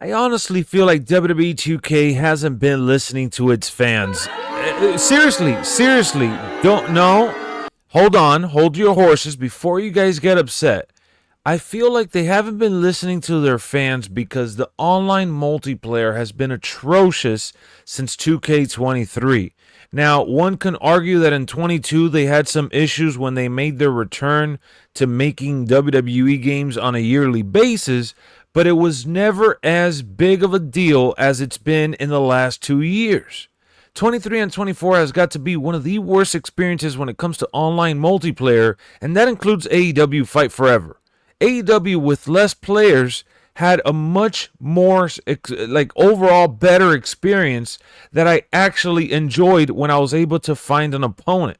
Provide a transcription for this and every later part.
I honestly feel like WWE 2K hasn't been listening to its fans. Seriously, don't know. Hold on, hold your horses before you guys get upset. I feel like they haven't been listening to their fans because the online multiplayer has been atrocious since 2K23. Now, one can argue that in 22 they had some issues when they made their return to making WWE games on a yearly basis, but it was never as big of a deal as it's been in the last 2 years. 23 and 24 has got to be one of the worst experiences when it comes to online multiplayer, and that includes AEW Fight Forever. AEW with less players had a much more overall better experience that I actually enjoyed when I was able to find an opponent.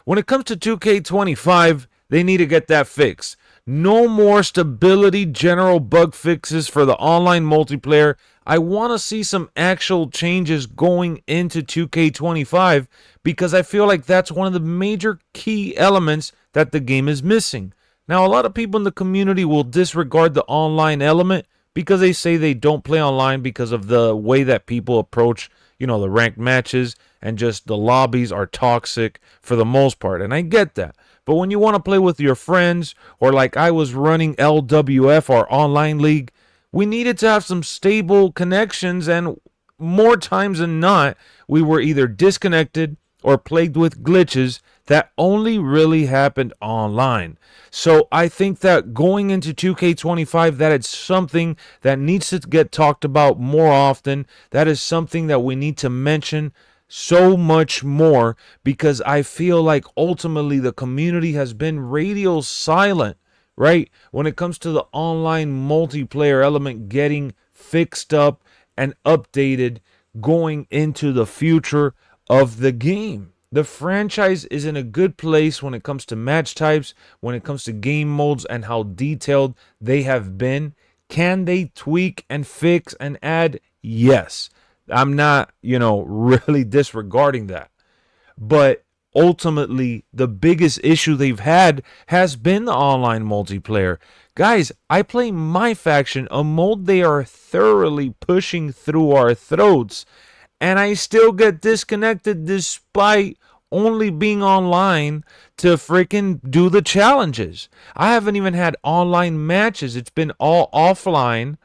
When it comes to 2K25, they need to get that fixed. No more stability general bug fixes for the online multiplayer. I want to see some actual changes going into 2K25 because I feel like that's one of the major key elements that the game is missing. Now, a lot of people in the community will disregard the online element because they say they don't play online because of the way that people approach, the ranked matches, and just the lobbies are toxic for the most part. And I get that. But when you want to play with your friends, or like I was running LWF, our online league, we needed to have some stable connections, and more times than not, we were either disconnected or plagued with glitches that only really happened online. So I think that going into 2K25, that is something that needs to get talked about more often. That is something that we need to mention so much more because I feel like ultimately the community has been radio silent, right? When it comes to the online multiplayer element getting fixed up and updated going into the future of the game. The franchise is in a good place when it comes to match types, when it comes to game modes, and how detailed they have been. Can they tweak and fix and add? Yes. I'm not, really disregarding that. But ultimately, the biggest issue they've had has been the online multiplayer. Guys, I play my faction, a mode they are thoroughly pushing through our throats, and I still get disconnected despite only being online to freaking do the challenges. I haven't even had online matches. It's been all offline,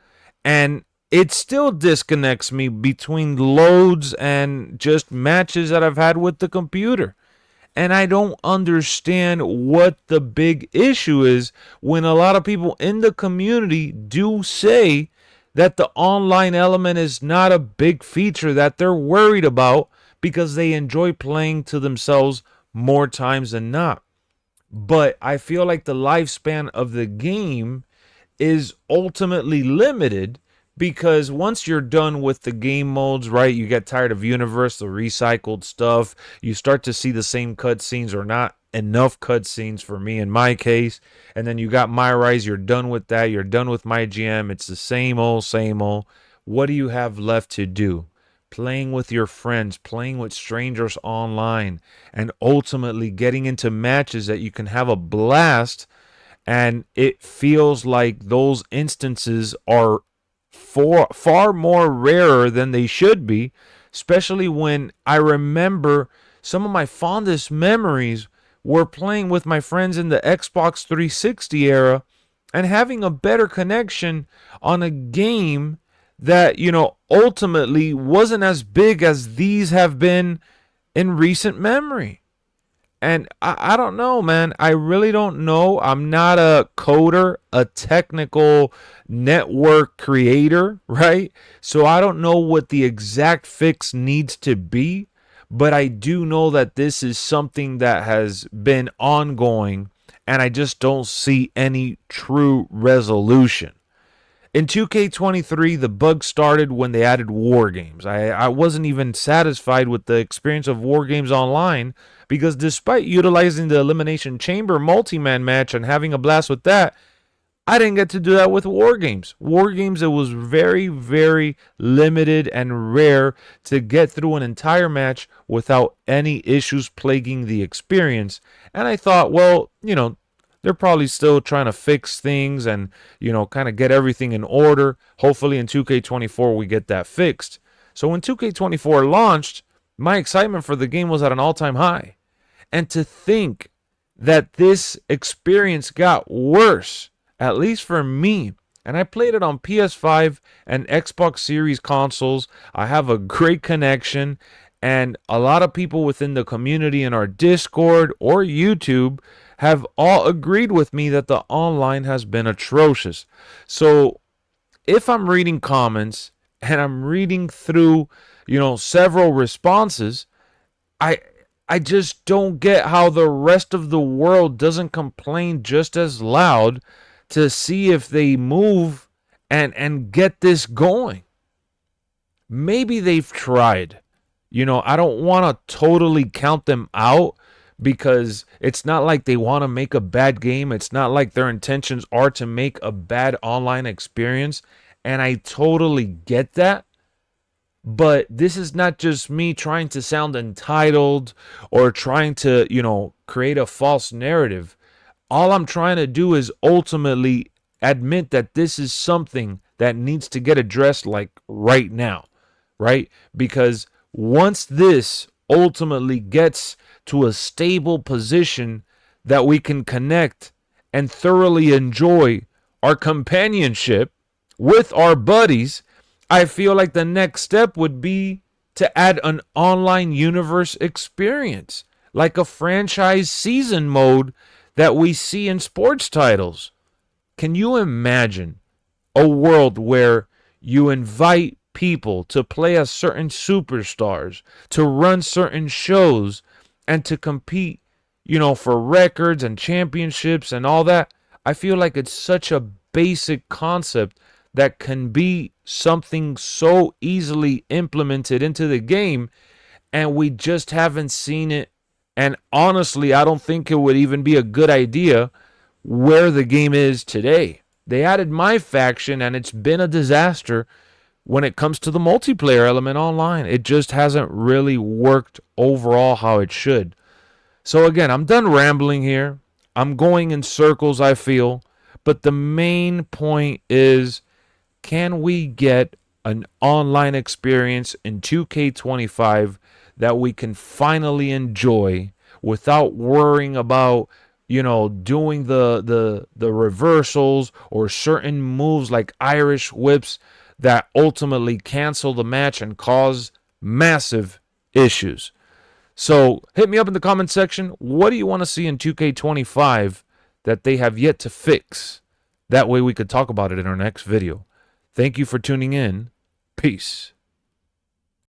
and it still disconnects me between loads and just matches that I've had with the computer. And I don't understand what the big issue is when a lot of people in the community do say that the online element is not a big feature that they're worried about because they enjoy playing to themselves more times than not. But I feel like the lifespan of the game is ultimately limited because once you're done with the game modes, right, you get tired of Universe, the recycled stuff. You start to see the same cutscenes or not enough cutscenes for me in my case. And then you got My Rise, you're done with that. You're done with My GM. It's the same old, same old. What do you have left to do? Playing with your friends, playing with strangers online, and ultimately getting into matches that you can have a blast. And it feels like those instances are far more rarer than they should be, especially when I remember some of my fondest memories were playing with my friends in the Xbox 360 era and having a better connection on a game that, ultimately wasn't as big as these have been in recent memory. And I don't know, man. I really don't know. I'm not a coder, a technical network creator, right? So I don't know what the exact fix needs to be. But I do know that this is something that has been ongoing. And I just don't see any true resolution. In 2K23, the bug started when they added War Games. I wasn't even satisfied with the experience of War Games Online because despite utilizing the Elimination Chamber multi-man match and having a blast with that, I didn't get to do that with War Games. War Games, it was very, very limited and rare to get through an entire match without any issues plaguing the experience. And I thought, well, They're probably still trying to fix things and, kind of get everything in order. Hopefully in 2K24 we get that fixed. So when 2K24 launched, my excitement for the game was at an all-time high. And to think that this experience got worse, at least for me, and I played it on PS5 and Xbox Series consoles. I have a great connection, and a lot of people within the community in our Discord or YouTube have all agreed with me that the online has been atrocious. So if I'm reading comments and I'm reading through, several responses, I just don't get how the rest of the world doesn't complain just as loud to see if they move and get this going. Maybe they've tried. I don't want to totally count them out because it's not like they want to make a bad game. It's not like their intentions are to make a bad online experience. And I totally get that. But this is not just me trying to sound entitled or trying to, create a false narrative. All I'm trying to do is ultimately admit that this is something that needs to get addressed like right now, right? Because once this ultimately gets to a stable position that we can connect and thoroughly enjoy our companionship with our buddies, I feel like the next step would be to add an online universe experience, like a franchise season mode that we see in sports titles. Can you imagine a world where you invite people to play as certain superstars, to run certain shows, and to compete, for records and championships and all that? I feel like it's such a basic concept that can be something so easily implemented into the game, and we just haven't seen it. And honestly, I don't think it would even be a good idea where the game is today. They added my faction, and it's been a disaster when it comes to the multiplayer element online. It just hasn't really worked overall how it should. So again, I'm done rambling here. I'm going in circles, I feel. But the main point is, can we get an online experience in 2K25 that we can finally enjoy without worrying about, doing the reversals or certain moves like Irish whips that ultimately cancel the match and cause massive issues? So hit me up in the comment section. What do you want to see in 2K25 that they have yet to fix? That way we could talk about it in our next video. Thank you for tuning in. Peace.